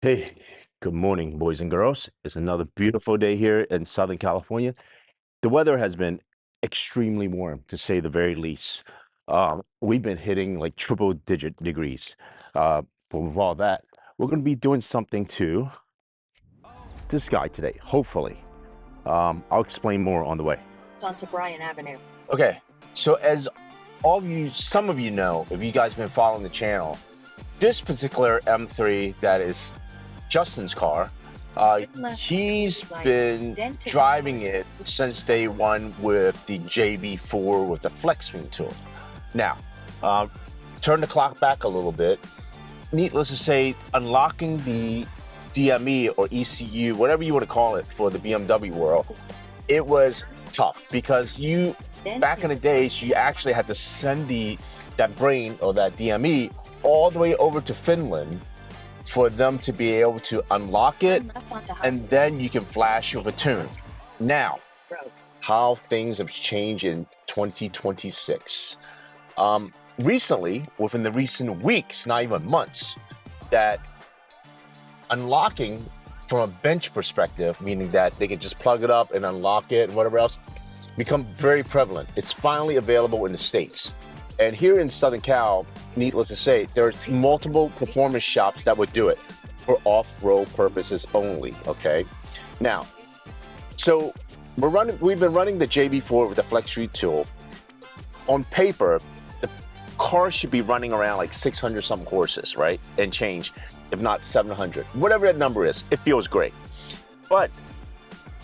Hey, good morning, boys and girls. It's another beautiful day here in Southern California. The weather has been extremely warm, to say the very least. We've been hitting like triple-digit degrees. With all that, we're going to be doing something to this guy today, hopefully. I'll explain more on the way. Onto Bryan Avenue. Okay, so as some of you know, if you guys been following the channel, this particular M3 that is Justin's car, he's been driving it since day one with the JB4 with the flex swing tool. Now, turn the clock back a little bit. Needless to say, unlocking the DME or ECU, whatever you want to call it for the BMW world, it was tough because back in the days, you actually had to send that brain or that DME all the way over to Finland for them to be able to unlock it, and then you can flash with a tune. Now, how things have changed in 2026. Recently, within the recent weeks, not even months, that unlocking from a bench perspective, meaning that they can just plug it up and unlock it and whatever else, become very prevalent. It's finally available in the States. And here in Southern Cal, needless to say, there's multiple performance shops that would do it for off-road purposes only, okay? Now, so we've been running the JB4 with the Flex Street tool. On paper, the car should be running around like 600 some horses, right? And change, if not 700. Whatever that number is, it feels great. But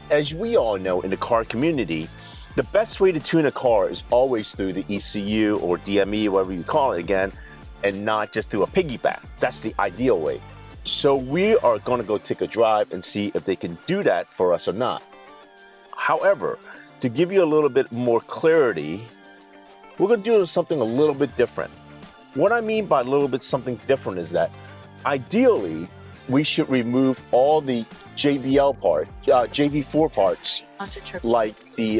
as we all know in the car community, the best way to tune a car is always through the ECU or DME, whatever you call it again, and not just through a piggyback. That's the ideal way. So we are going to go take a drive and see if they can do that for us or not. However, to give you a little bit more clarity, we're going to do something a little bit different. What I mean by a little bit something different is that ideally, we should remove all the JB4 parts, like the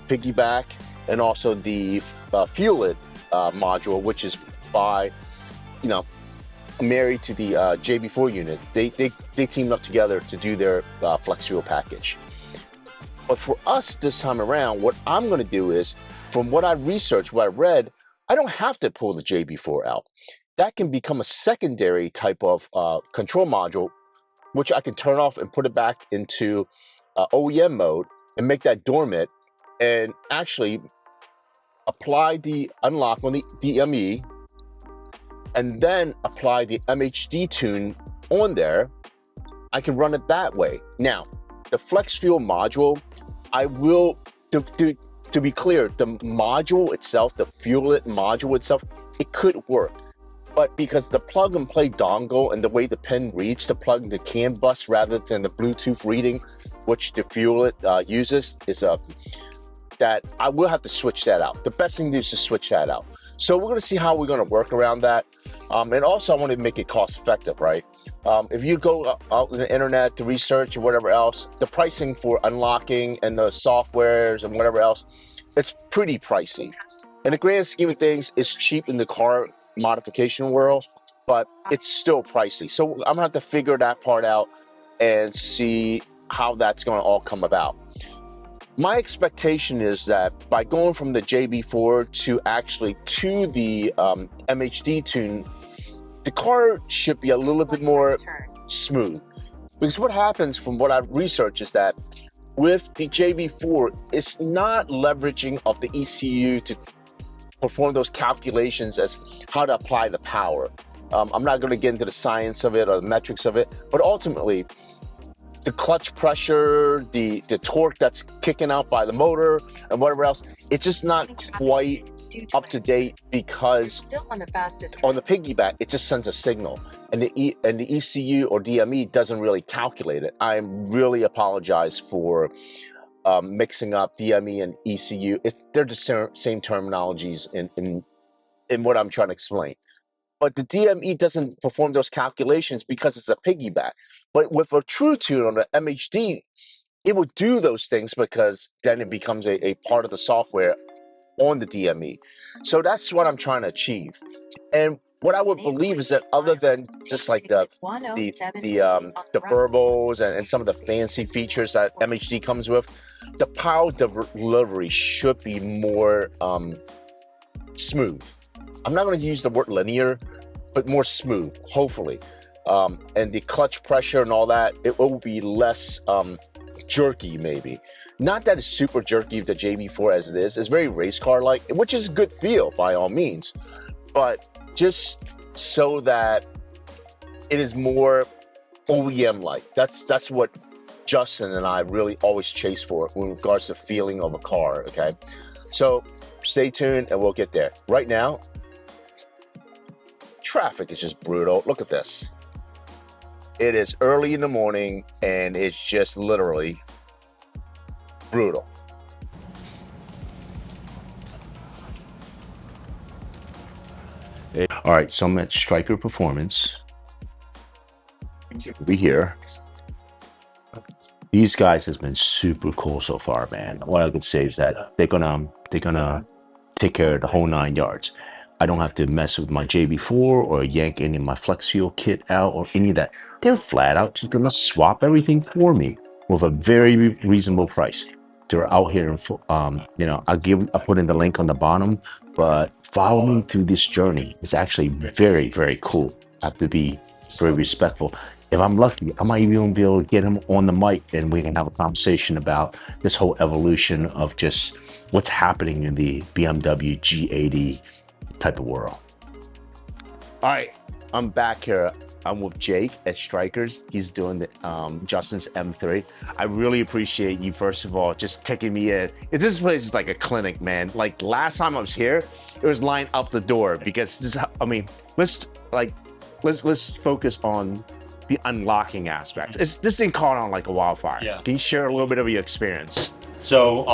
piggyback and also the fuel it module, which is married to the JB4 unit. They teamed up together to do their flex fuel package. But for us this time around, what I'm going to do is, from what I researched, what I read, I don't have to pull the JB4 out. That can become a secondary type of control module, which I can turn off and put it back into OEM mode and make that dormant and actually apply the unlock on the DME and then apply the MHD tune on there. I can run it that way. Now, the flex fuel module, I will, to be clear, the module itself, the fuel it module itself, it could work. But because the plug and play dongle and the way the pen reads the plug into CAN bus rather than the Bluetooth reading, which the fuel it uses, is that I will have to switch that out. The best thing to do is to switch that out. So we're going to see how we're going to work around that. And also I want to make it cost effective, right? If you go out on the internet to research or whatever else, the pricing for unlocking and the softwares and whatever else, it's pretty pricey. In the grand scheme of things, it's cheap in the car modification world, but it's still pricey. So I'm gonna have to figure that part out and see how that's gonna all come about. My expectation is that by going from the JB4 to the MHD tune, the car should be a little bit more smooth. Because what happens from what I've researched is that with the JB4, it's not leveraging of the ECU to perform those calculations as how to apply the power. I'm not going to get into the science of it or the metrics of it, but ultimately, the clutch pressure, the torque that's kicking out by the motor, and whatever else, it's just not quite up to date because Still on the fastest. on the piggyback, it just sends a signal, and the ECU or DME doesn't really calculate it. I really apologize for mixing up DME and ECU. They're the same terminologies in what I'm trying to explain. But the DME doesn't perform those calculations because it's a piggyback. But with a true tune on the MHD, it will do those things because then it becomes a part of the software on the DME. So that's what I'm trying to achieve. And what I would believe is that other than just like the turbos and some of the fancy features that MHD comes with, the power delivery should be more smooth. I'm not going to use the word linear, but more smooth, hopefully. And the clutch pressure and all that, it will be less jerky, maybe. Not that it's super jerky with the JB4 as it is. It's very race car-like, which is a good feel by all means. But just so that it is more OEM-like. That's what Justin and I really always chase for in regards to feeling of a car, okay? So stay tuned and we'll get there. Right now, traffic is just brutal. Look at this. It is early in the morning and it's just literally brutal. All right, so I'm at Stryker Performance. Over here. These guys has been super cool so far, man. What I could say is that they're gonna take care of the whole 9 yards. I don't have to mess with my JB4 or yank any of my flex fuel kit out or any of that. They're flat out just gonna swap everything for me with a very reasonable price. They're out here, you know, I'll put in the link on the bottom, but follow me through this journey. It's actually very, very cool. I have to be very respectful. If I'm lucky, I might even be able to get him on the mic and we can have a conversation about this whole evolution of just what's happening in the BMW G80 type of world. All right, I'm back here. I'm with Jake at Strykers. He's doing the Justin's M3. I really appreciate you, first of all, just taking me in. This place is like a clinic, man. Like last time I was here, it was lined out the door because this, I mean, let's focus on the unlocking aspect. This thing caught on like a wildfire. Yeah. Can you share a little bit of your experience? So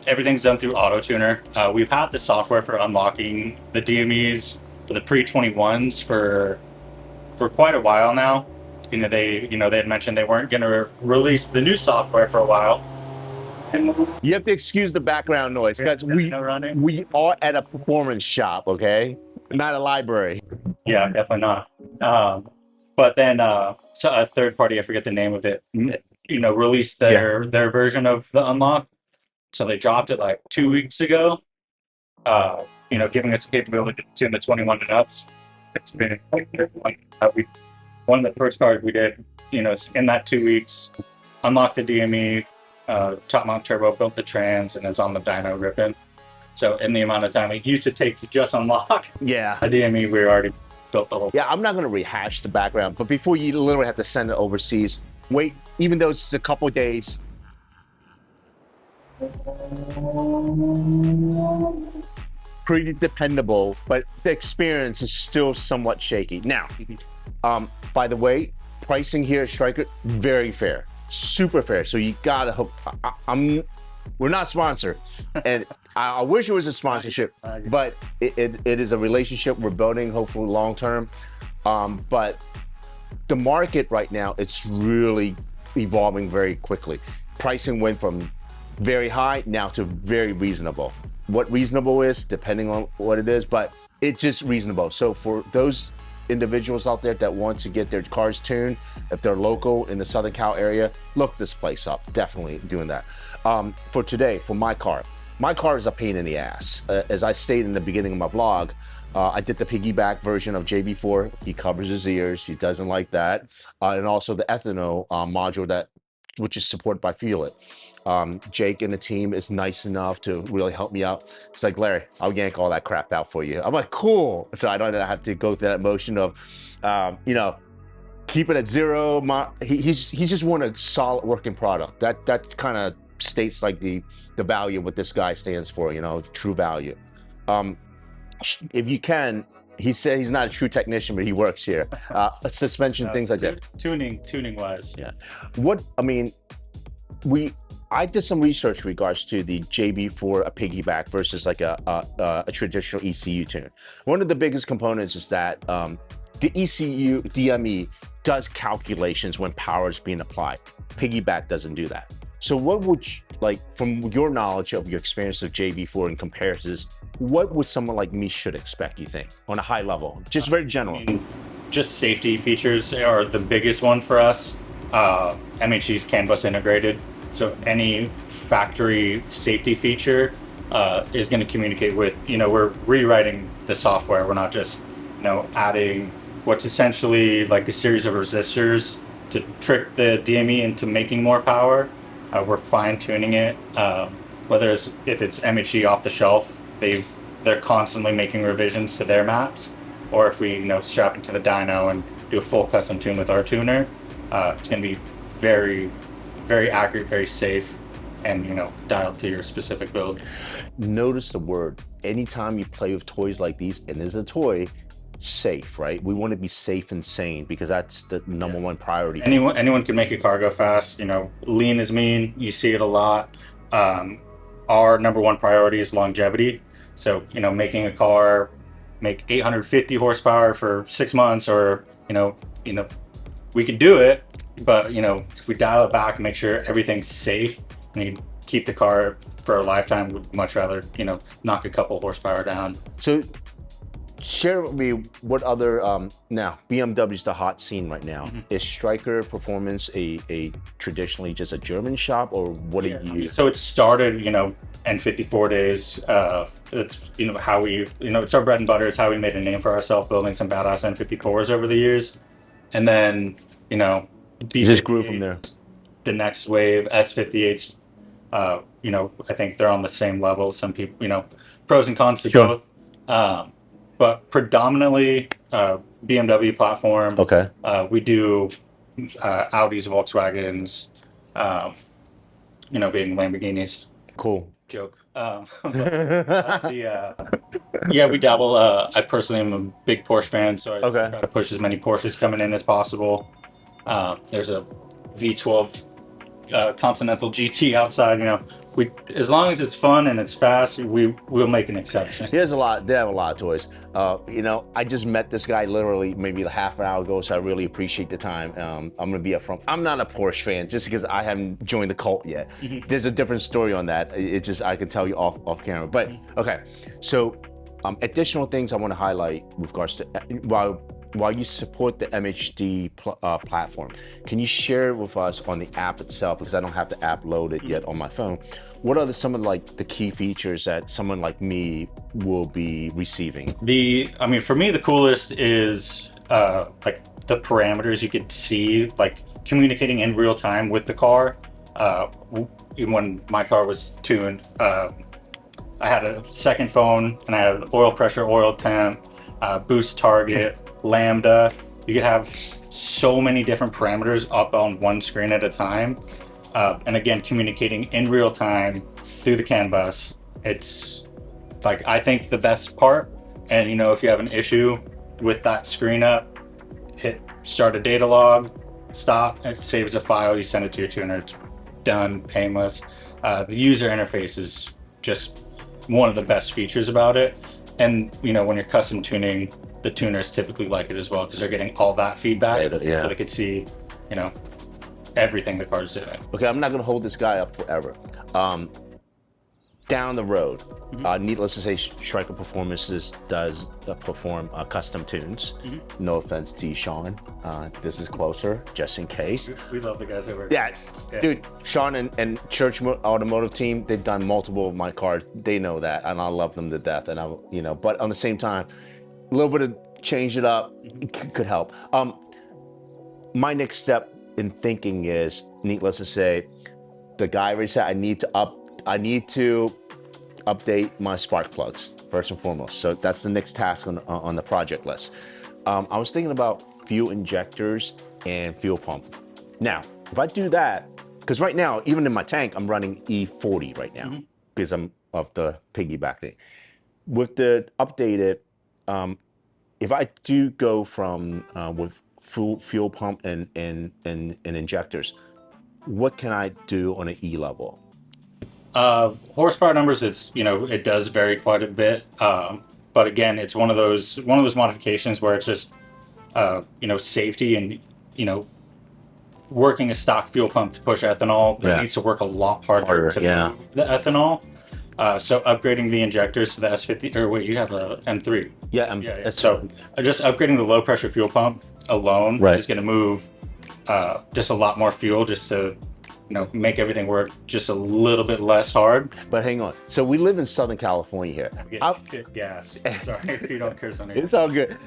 everything's done through Auto Tuner. We've had the software for unlocking the DMEs for the pre-21s for quite a while now. They had mentioned they weren't going to release the new software for a while. And you have to excuse the background noise because we are at a performance shop, okay? Not a library. Yeah, definitely not. But then so a third party, I forget the name of it, released their version of the unlock. So they dropped it like 2 weeks ago, giving us the capability to tune the 21 and ups. It's been one of the first cars we did, in that 2 weeks, unlocked the DME, top mount turbo, built the trans, and it's on the dyno ripping. So in the amount of time it used to take to just unlock a DME, we already built the whole. Yeah, I'm not going to rehash the background, but before you literally have to send it overseas, wait, even though it's a couple of days. Pretty dependable, but the experience is still somewhat shaky. Now, by the way, pricing here at Stryker, very fair, super fair. So you gotta hope. We're not sponsored, and I wish it was a sponsorship, but it is a relationship we're building, hopefully long term. But the market right now, it's really evolving very quickly. Pricing went from very high now to very reasonable. What reasonable is, depending on what it is, but it's just reasonable. So for those individuals out there that want to get their cars tuned, if they're local in the Southern Cal area, look this place up. Definitely doing that. For today, for my car is a pain in the ass. As I stated in the beginning of my vlog, I did the piggyback version of JB4. He covers his ears. He doesn't like that. And also the ethanol module which is supported by Feel It. Jake and the team is nice enough to really help me out. It's like, Larry, I'll yank all that crap out for you. I'm like, cool. So I don't have to go through that motion of, keep it at zero. He just want a solid working product. That kind of states like the value of what this guy stands for, true value. If you can, he said he's not a true technician, but he works here. Suspension, things like that. Tuning wise. Yeah. I did some research in regards to the JB4 a piggyback versus like a traditional ECU tune. One of the biggest components is that the ECU DME does calculations when power is being applied. Piggyback doesn't do that. So what would like from your knowledge of your experience of JB4 and comparisons, what would someone like me should expect, you think, on a high level? Just very general. I mean, just safety features are the biggest one for us. MHD's CAN bus integrated, so any factory safety feature is going to communicate with, we're rewriting the software. We're not just, adding what's essentially like a series of resistors to trick the DME into making more power. We're fine tuning it. Whether if it's MHD off the shelf, they're constantly making revisions to their maps, or if we strap it to the dyno and do a full custom tune with our tuner, it's going to be very, very accurate, very safe, and dialed to your specific build. Notice the word. Anytime you play with toys like these, and there's a toy, safe, right? We want to be safe and sane because that's the number one priority. Anyone can make a car go fast. Lean is mean. You see it a lot. Our number one priority is longevity. So making a car make 850 horsepower for 6 months, or we could do it, but if we dial it back and make sure everything's safe and you keep the car for a lifetime, would much rather knock a couple horsepower down. So share with me what other now BMW's the hot scene right now. Is Stryker Performance a traditionally just a German shop, or what are you? So it started N54 days. It's how we it's our bread and butter. It's how we made a name for ourselves, building some badass N54s over the years, and then just grew from there. The next wave S58s. I think they're on the same level. Some people, pros and cons to both. But predominantly BMW platform. Okay. We do Audis, Volkswagens, being Lamborghinis. Cool. Joke. We dabble. I personally am a big Porsche fan, so I try to push as many Porsches coming in as possible. There's a V12 Continental GT outside. As long as it's fun and it's fast, we'll make an exception. They have a lot of toys. I just met this guy literally maybe half an hour ago, so I really appreciate the time. I'm gonna be upfront. I'm not a Porsche fan just because I haven't joined the cult yet. There's a different story on that. It's just I can tell you off camera. But okay, so additional things I want to highlight with regards to while you support the MHD platform, can you share with us on the app itself, because I don't have the app loaded yet on my phone, what are some of the key features that someone like me will be receiving? For me, the coolest is the parameters you could see, communicating in real time with the car. Even when my car was tuned, I had a second phone and I had oil pressure, oil temp, boost target, lambda. You could have so many different parameters up on one screen at a time, and again communicating in real time through the CAN bus. It's I think the best part. And if you have an issue with that screen up, hit start a data log, stop, it saves a file, you send it to your tuner, it's done, painless. The user interface is just one of the best features about it. And when you're custom tuning, the tuners typically like it as well, because they're getting all that feedback. So they could see, everything the car's doing. Okay, I'm not gonna hold this guy up forever. Down the road, needless to say, Stryker Performance does perform custom tunes. No offense to you, Sean. This is closer, just in case. We love the guys that work. Yeah. Dude, Sean and Church Automotive team, they've done multiple of my cars. They know that, and I love them to death. And but on the same time, a little bit of change it up could help. My next step in thinking is, needless to say, the guy already said I need to update my spark plugs first and foremost. So that's the next task on the project list. I was thinking about fuel injectors and fuel pump. Now, if I do that, because right now, even in my tank, I'm running E40 right now because I'm of the piggyback thing. With the updated, if I do go from with fuel pump and injectors, what can I do on an E level? Horsepower numbers, it does vary quite a bit. But again, it's one of those modifications where it's just safety and working a stock fuel pump to push ethanol, it needs to work a lot harder to move the ethanol. So upgrading the injectors to the S50, or wait, you have a M3. Yeah. So just upgrading the low pressure fuel pump alone is going to move just a lot more fuel, just to make everything work just a little bit less hard. But hang on. So we live in Southern California here. Shit gas. Sorry if you don't curse on it. It's all good.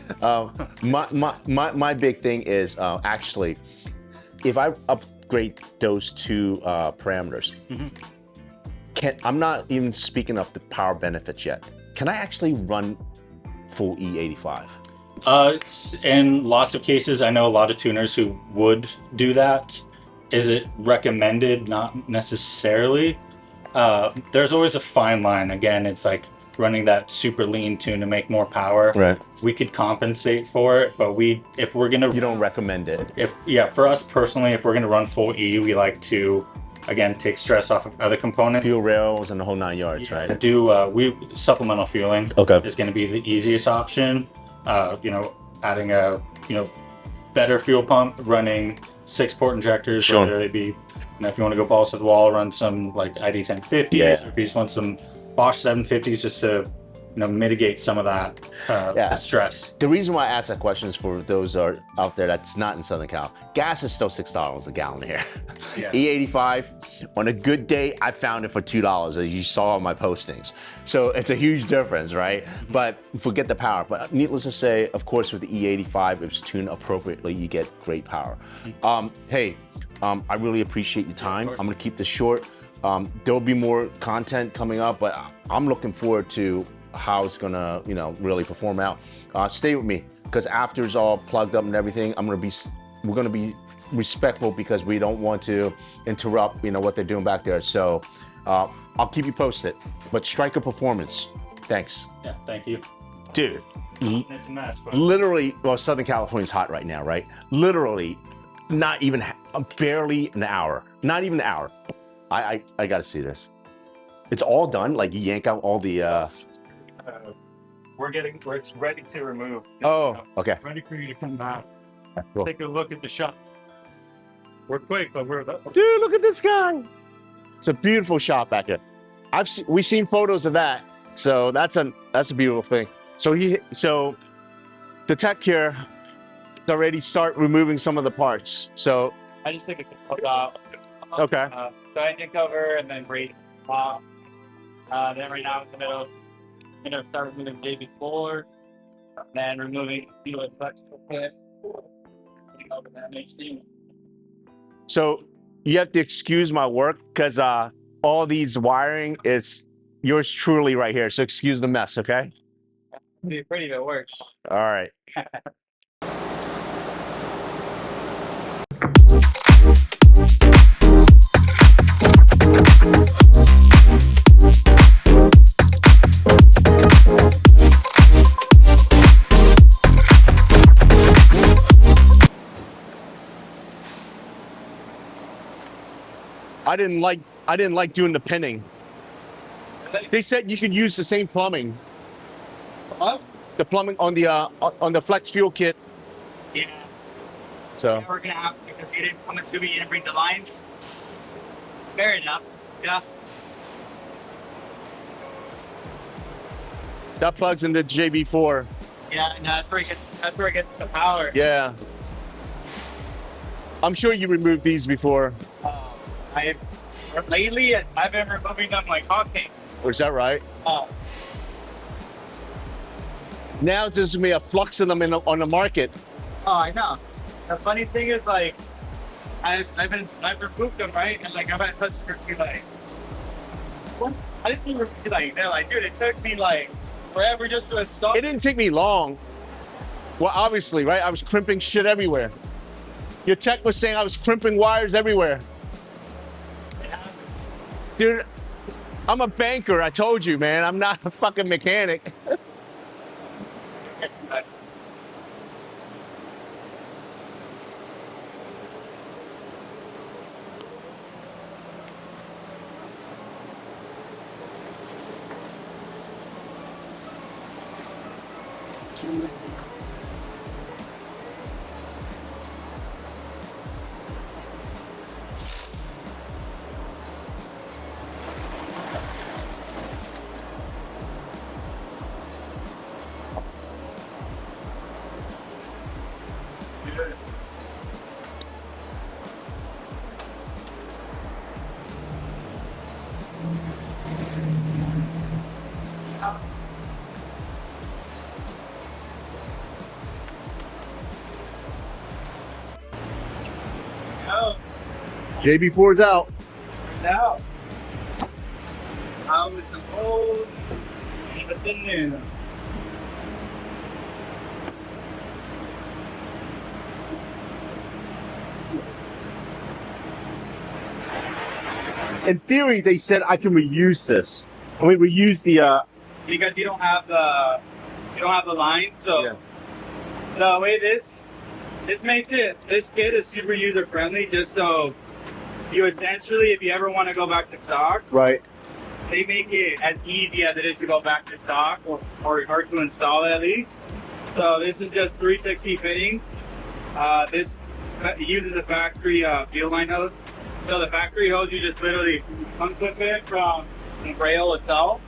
My big thing is actually, if I upgrade those two parameters, I'm not even speaking of the power benefits yet. Can I actually run full E85? In lots of cases, I know a lot of tuners who would do that. Is it recommended? Not necessarily. There's always a fine line. Again, it's like running that super lean tune to make more power. Right. We could compensate for it, but if we're gonna, you don't recommend it. For us personally, if we're gonna run full E, we like to, again, take stress off of other components. Fuel rails and the whole 9 yards, right? Supplemental fueling is going to be the easiest option. Adding a better fuel pump, running 6-port injectors, whether they be, if you want to go balls to the wall, run some like ID 1050s, or if you just want some Bosch 750s, just to mitigate some of that stress. The reason why I ask that question is for those out there that's not in Southern Cal. Gas is still $6 a gallon here. E85, on a good day, I found it for $2, as you saw on my postings. So it's a huge difference, right? But forget the power. But needless to say, of course, with the E85, if it's tuned appropriately, you get great power. I really appreciate your time. I'm gonna keep this short. There'll be more content coming up, but I'm looking forward to how it's gonna, really perform out. Stay with me, because after it's all plugged up and everything, we're gonna be respectful, because we don't want to interrupt, what they're doing back there. So I'll keep you posted. But Stryker Performance, thanks. Yeah, thank you. Dude, it's a mess, but literally, well, Southern California's hot right now, right? Literally, not even, barely an hour. Not even an hour. I gotta see this. It's all done? Like, you yank out all the... it's ready to remove. Oh, okay. Ready for you to come back. Cool. Take a look at the shop. We're quick, but Dude, look at this guy. It's a beautiful shop back here. We've seen photos of that, so that's a beautiful thing. So the tech here already start removing some of the parts. So I just take a okay. So engine cover and then brake off. Then right now in the middle, I'm gonna start removing JB4, then removing fuel flexible kit, over the MHD. So you have to excuse my work, because all these wiring is yours truly right here. So excuse the mess, okay? Pretty if it works. All right. I didn't like doing the pinning. They said you could use the same plumbing. What? The plumbing on the flex fuel kit. Yeah. So Yeah, we're gonna have to, because you didn't come and me and bring the lines. Fair enough. Yeah. that plugs into JB4. Yeah, no, that's where it gets the power. Yeah. I'm sure you removed these before. Lately, I've been removing them like hotcakes. Is that right? Now there's gonna be a flux of them on the market. Oh, I know. The funny thing is, like, I've removed them, right? And like I've had customers be like, "What? I didn't even be like." They're like, "Dude, it took me like forever just to install." It didn't take me long. Well, obviously, right? I was crimping shit everywhere. Your tech was saying I was crimping wires everywhere. Dude, I'm a banker. I told you, man. I'm not a fucking mechanic. No, JB4's out. no. Out with the old, but the new. In theory, they said I can reuse this. I mean, reuse the. Because you don't have the line, so Yeah. the way this makes it, this kit is super user friendly. Just so you essentially, if you ever want to go back to stock, Right. they make it as easy as it is to go back to stock or to install it at least. So this is just 360 fittings. This uses a factory field line hose. So the factory hose, you just literally unclip it from the rail itself,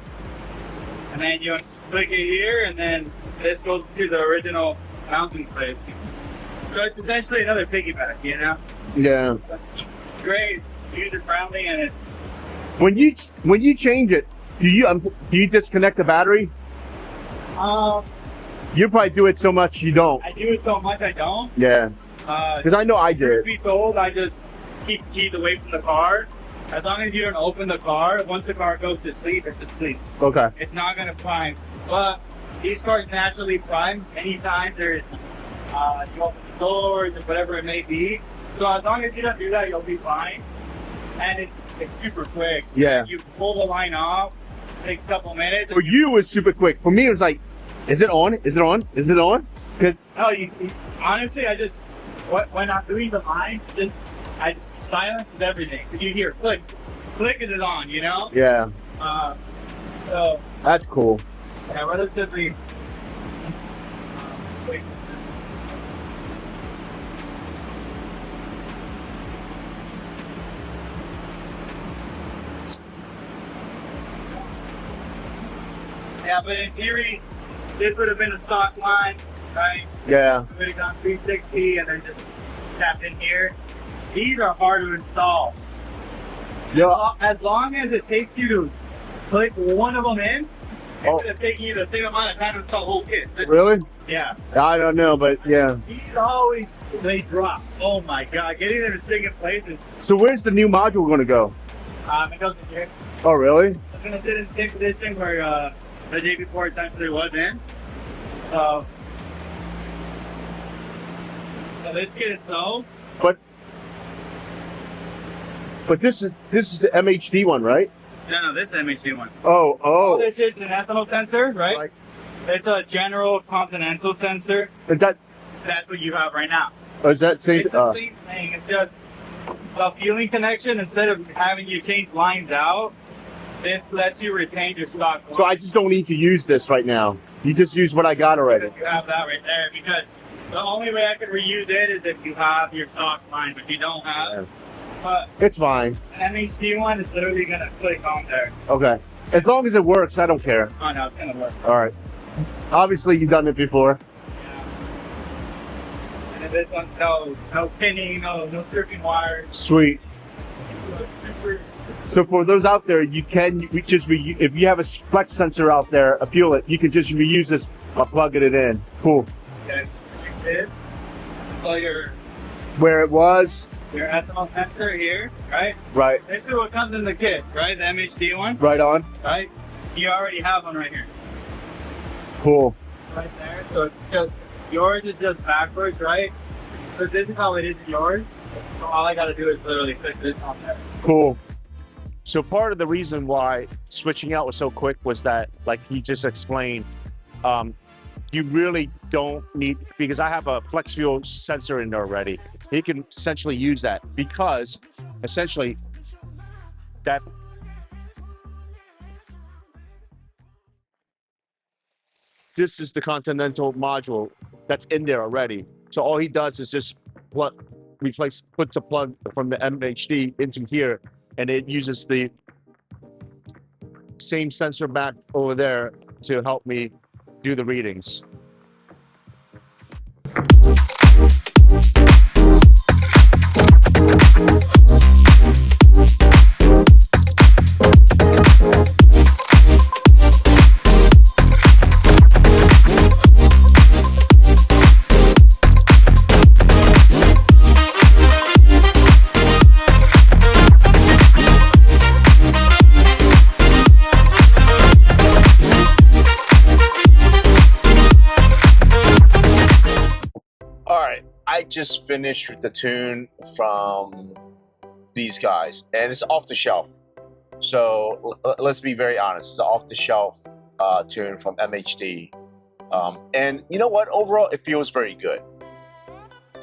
and then you click it here, and then this goes to the original mounting place. So it's essentially another piggyback, you know? Yeah. Great, it's user friendly, and it's When you change it, do you disconnect the battery? You probably do it so much you don't. I do it so much I don't. Yeah. Because I know I did. Truth be told, I just keep keys away from the car. As long as you don't open the car, once the car goes to sleep, it's asleep. Okay. It's not gonna prime. But these cars naturally prime anytime there's you open the doors or whatever it may be. So as long as you don't do that, you'll be fine. And it's super quick. Yeah. You pull the line off, takes a couple minutes. For you, it was super quick. For me, it was like, is it on? Is it on? Is it on? Because No, you honestly, I just when I'm doing the line, I silence everything. You hear click is it on, you know? yeah, So that's cool. yeah, relatively quick. Yeah, but in theory, this would have been a stock line, right? Yeah. We would have gone 360 and then just tapped in here. These are hard to install. Yeah. As long as it takes you to click one of them in, Oh. it's taking you the same amount of time to install the whole kit. Really? Yeah. I don't know, but yeah. These always, they drop. Oh my god, getting them to sink in place is, So where's the new module going to go? it goes in here. Oh, really? It's going to sit in the same position where the JB4 essentially was in. So this kit itself, But this is the MHD one, right? no, this is MHD one. Oh. This is an ethanol sensor, right? Like- It's a general continental sensor. Is that That's what you have right now. is that same? It's the same thing. It's just a fueling connection. Instead of having you change lines out, this lets you retain your stock line. So I just don't need to use this right now. You just use what I got already. You have that right there, because the only way I could reuse it is if you have your stock line, but you don't have. But It's fine. an MHD one is literally gonna click on there. Okay. As long as it works, I don't care. Oh no, it's gonna work. All right. Obviously, you've done it before. Yeah. And then this one, no pinning, no stripping wires. Sweet. Super. So for those out there, you can if you have a flex sensor out there, a fuel it, you can just reuse this by plugging it in. Cool. Okay, like this. So your Where it was, ethanol sensor here, right? right, This is what comes in the kit, right? The MHD one, right on. right? You already have one right here, Cool. right there. So it's just yours is just backwards, right? So this is how it is in yours. So all I got to do is literally click this on there. Cool. So part of the reason why switching out was so quick was that, like he just explained, you really don't need, because I have a flex fuel sensor in there already. He can essentially use that because essentially that this is the Continental module that's in there already. So all he does is just puts a plug from the MHD into here, and it uses the same sensor back over there to help me do the readings. just finished the tune from these guys, and it's off the shelf. So let's be very honest, it's an off the shelf tune from MHD. And you know what? Overall, it feels very good.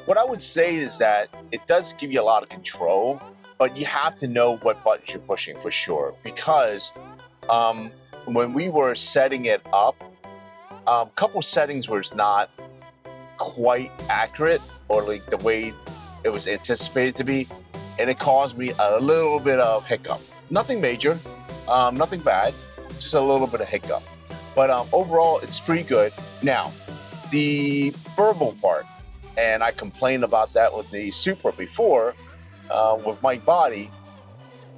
What I would say is that it does give you a lot of control, but you have to know what buttons you're pushing for sure. Because when we were setting it up, a couple settings was not quite accurate, or like the way it was anticipated to be, and it caused me a little bit of hiccup. Nothing major, nothing bad, just a little bit of hiccup. But overall, it's pretty good. Now, the burble part, and I complained about that with the Supra before, with my body.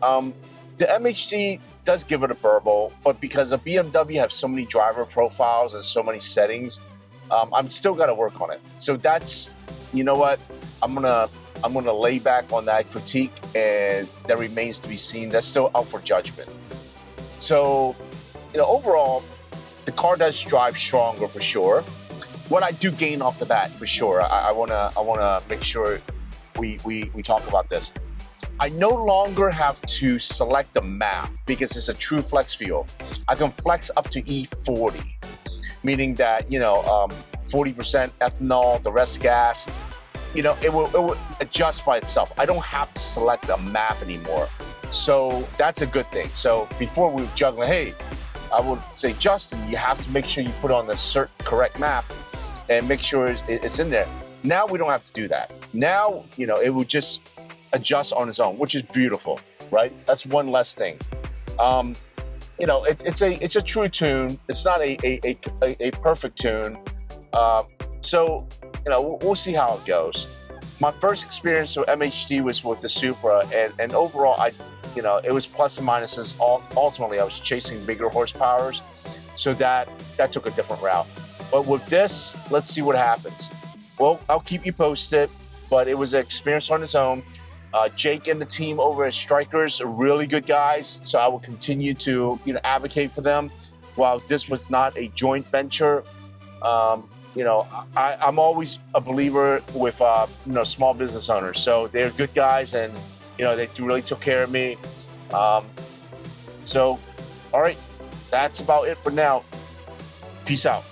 The MHD does give it a burble, but because a BMW have so many driver profiles and so many settings, I'm still got to work on it. So that's, you know what, I'm gonna lay back on that critique, and that remains to be seen. That's still out for judgment. So, you know, overall, the car does drive stronger for sure. What I do gain off the bat for sure, I wanna make sure we talk about this. I no longer have to select the map because it's a true flex fuel. I can flex up to E40, meaning that, you know, 40% ethanol, the rest gas. You know, it will adjust by itself. I don't have to select a map anymore. So that's a good thing. So before we were juggling, hey, I would say, Justin, you have to make sure you put on the correct map and make sure it's in there. Now we don't have to do that. Now, you know, it would just adjust on its own, which is beautiful, right? That's one less thing. You know, it's a true tune. It's not a perfect tune. So, you know, we'll see how it goes. My first experience with MHD was with the Supra, and overall, you know, it was plus and minuses. Ultimately, I was chasing bigger horsepowers, so that took a different route. But with this, let's see what happens. Well, I'll keep you posted, but it was an experience on its own. Jake and the team over at Strykers are really good guys, so I will continue to, you know, advocate for them. While this was not a joint venture, you know, I'm always a believer with, you know, small business owners. So they're good guys, and, you know, they really took care of me. So, all right, that's about it for now. Peace out.